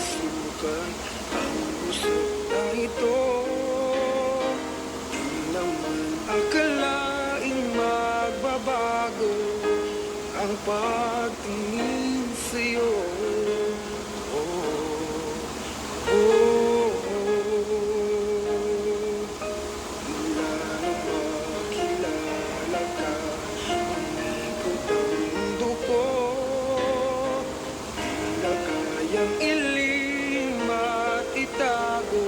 masukan ang puso na ito. Di naman akalaing magbabago ang pagtingin sa'yo. Oh, oh, mula nang makilala ka, umikot ang mundo ko. Di na kayang ilim at itago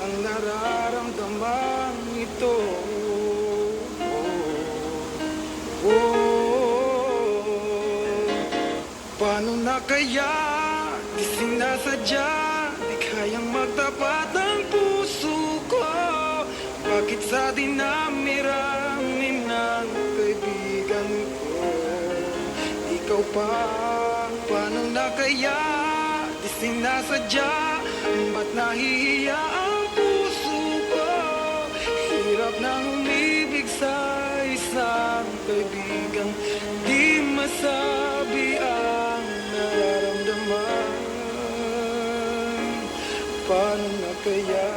ang nararamdaman ito. Paano na kaya di sinasadya, di kayang magtapat ang puso ko? Bakit sa dinami-rami ng kaibigan ko ikaw pa? Paano na kaya di sinasadya, ba't nahihiya ang puso ko? Hirap nang umibig sa isang kaibigan, di masabi ang nararamdaman. Paano na kaya?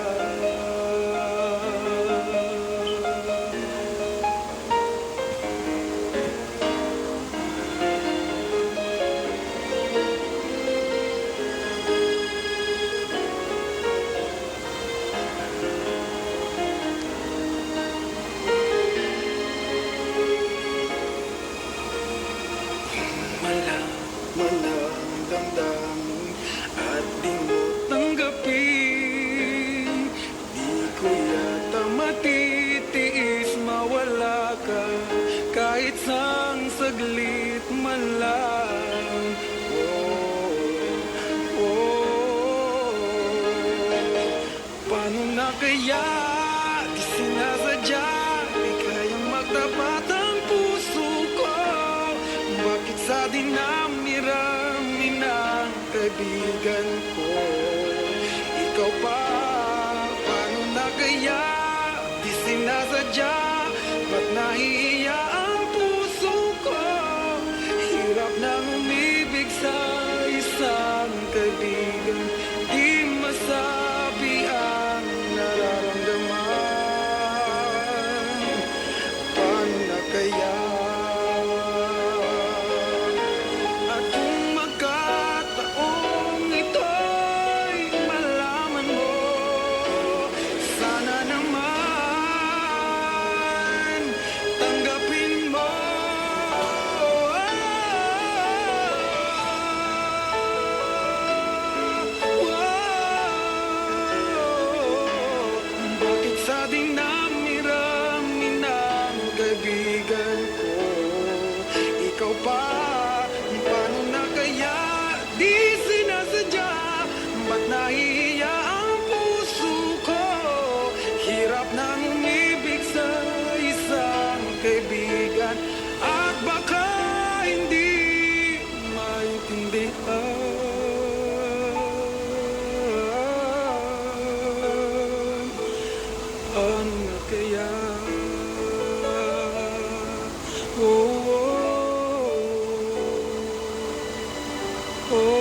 Malaman ang damdamin at di mo tanggapin. Di ko yata matitiis mawala ka kahit sang saglit man lang. Oh, oh, paano na kaya di sinasadya, di kayang magtapat ang puso ko? Bakit sa dinami-rami ng kaibigan ko ikaw pa? Paano na kaya di sinasadya, ba't nahihiya ang puso ko? Hirap nang umibig sa isang kaibigan, di masabi ang nararamdaman. Paano na kaya? Sa dinami-rami ng kaibigan ko ikaw pa? Paano na kaya di sinasadya, ba't nahihiya ang puso ko? Hirap nang umibig sa isang kaibigan at baka hindi maintindihan. Ano na kaya? Oh, oh, oh.